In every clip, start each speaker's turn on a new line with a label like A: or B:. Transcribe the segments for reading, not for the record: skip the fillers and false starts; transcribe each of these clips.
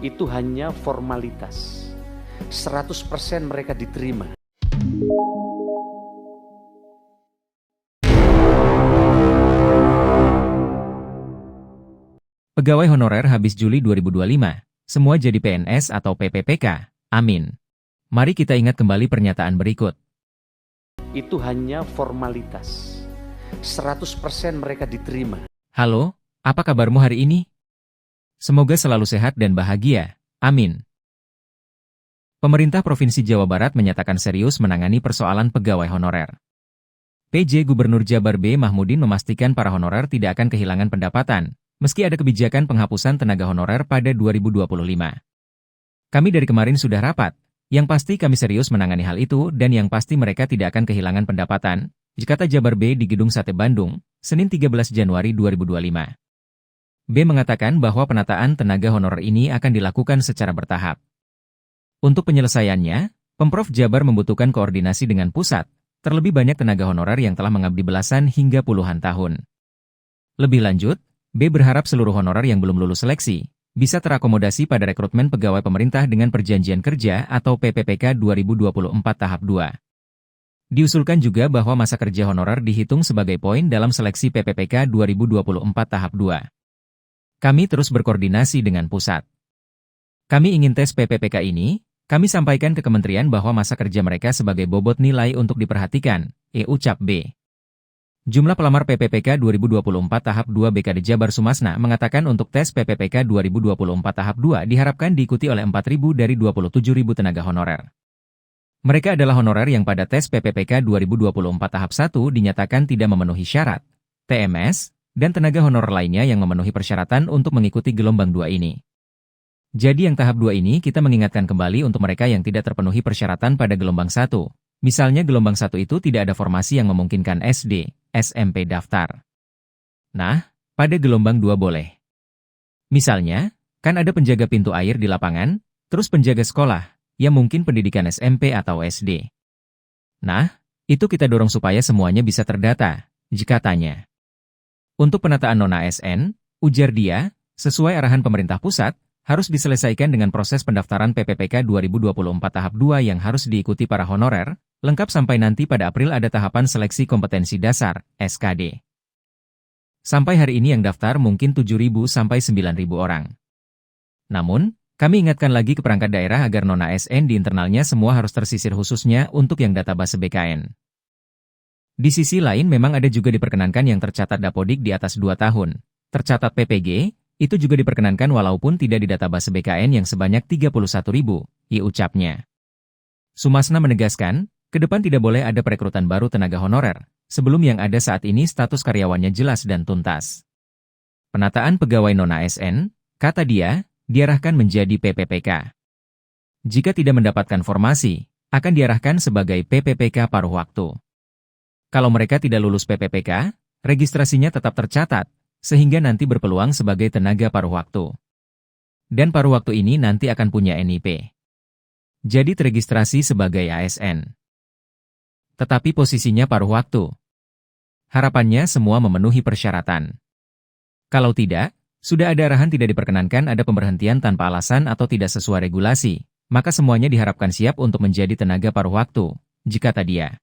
A: itu hanya formalitas. 100% mereka diterima.
B: Pegawai honorer habis Juli 2025, semua jadi PNS atau PPPK, amin. Mari kita ingat kembali pernyataan berikut.
A: Itu hanya formalitas. 100% mereka diterima.
B: Halo, apa kabarmu hari ini? Semoga selalu sehat dan bahagia, amin. Pemerintah Provinsi Jawa Barat menyatakan serius menangani persoalan pegawai honorer. PJ Gubernur Jabar B. Mahmudin memastikan para honorer tidak akan kehilangan pendapatan, meski ada kebijakan penghapusan tenaga honorer pada 2025. Kami dari kemarin sudah rapat, yang pasti kami serius menangani hal itu dan yang pasti mereka tidak akan kehilangan pendapatan, kata Jabar B di Gedung Sate Bandung, Senin 13 Januari 2025. B mengatakan bahwa penataan tenaga honorer ini akan dilakukan secara bertahap. Untuk penyelesaiannya, Pemprov Jabar membutuhkan koordinasi dengan pusat, terlebih banyak tenaga honorer yang telah mengabdi belasan hingga puluhan tahun. Lebih lanjut, B berharap seluruh honorer yang belum lulus seleksi bisa terakomodasi pada rekrutmen pegawai pemerintah dengan perjanjian kerja atau PPPK 2024 tahap 2. Diusulkan juga bahwa masa kerja honorer dihitung sebagai poin dalam seleksi PPPK 2024 tahap 2. Kami terus berkoordinasi dengan pusat. Kami ingin tes PPPK ini, kami sampaikan ke kementerian bahwa masa kerja mereka sebagai bobot nilai untuk diperhatikan, ucap B. Jumlah pelamar PPPK 2024 tahap 2 BKD Jabar Sumasna mengatakan untuk tes PPPK 2024 tahap 2 diharapkan diikuti oleh 4.000 dari 27.000 tenaga honorer. Mereka adalah honorer yang pada tes PPPK 2024 tahap 1 dinyatakan tidak memenuhi syarat, TMS, dan tenaga honorer lainnya yang memenuhi persyaratan untuk mengikuti gelombang 2 ini. Jadi yang tahap 2 ini kita mengingatkan kembali untuk mereka yang tidak terpenuhi persyaratan pada gelombang 1. Misalnya gelombang 1 itu tidak ada formasi yang memungkinkan SD, SMP daftar. Nah, pada gelombang 2 boleh. Misalnya, kan ada penjaga pintu air di lapangan, terus penjaga sekolah, yang mungkin pendidikan SMP atau SD. Nah, itu kita dorong supaya semuanya bisa terdata, jika tanya. Untuk penataan non-ASN, ujar dia, sesuai arahan pemerintah pusat, harus diselesaikan dengan proses pendaftaran PPPK 2024 tahap 2 yang harus diikuti para honorer, lengkap sampai nanti pada April ada tahapan seleksi kompetensi dasar, SKD. Sampai hari ini yang daftar mungkin 7.000 sampai 9.000 orang. Namun, kami ingatkan lagi ke perangkat daerah agar non-ASN di internalnya semua harus tersisir khususnya untuk yang database BKN. Di sisi lain memang ada juga diperkenankan yang tercatat Dapodik di atas 2 tahun. Tercatat PPG, itu juga diperkenankan walaupun tidak di database BKN yang sebanyak 31.000, ucapnya. Sumasna menegaskan, ke depan tidak boleh ada perekrutan baru tenaga honorer, sebelum yang ada saat ini status karyawannya jelas dan tuntas. Penataan pegawai non-ASN, kata dia, diarahkan menjadi PPPK. Jika tidak mendapatkan formasi, akan diarahkan sebagai PPPK paruh waktu. Kalau mereka tidak lulus PPPK, registrasinya tetap tercatat, sehingga nanti berpeluang sebagai tenaga paruh waktu. Dan paruh waktu ini nanti akan punya NIP. Jadi teregistrasi sebagai ASN. Tetapi posisinya paruh waktu. Harapannya semua memenuhi persyaratan. Kalau tidak, sudah ada arahan tidak diperkenankan ada pemberhentian tanpa alasan atau tidak sesuai regulasi, maka semuanya diharapkan siap untuk menjadi tenaga paruh waktu, jika dia.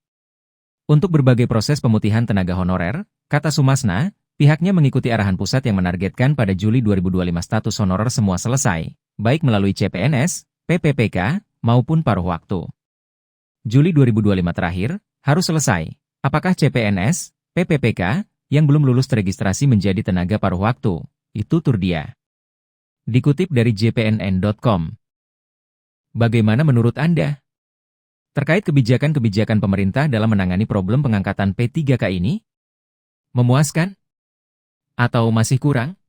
B: Untuk berbagai proses pemutihan tenaga honorer, kata Sumasna, pihaknya mengikuti arahan pusat yang menargetkan pada Juli 2025 status honorer semua selesai, baik melalui CPNS, PPPK, maupun paruh waktu. Juli 2025 terakhir, harus selesai. Apakah CPNS, PPPK, yang belum lulus teregistrasi menjadi tenaga paruh waktu? Itu tur dia. Dikutip dari jpnn.com. Bagaimana menurut Anda? Terkait kebijakan-kebijakan pemerintah dalam menangani problem pengangkatan P3K ini? Memuaskan? Atau masih kurang?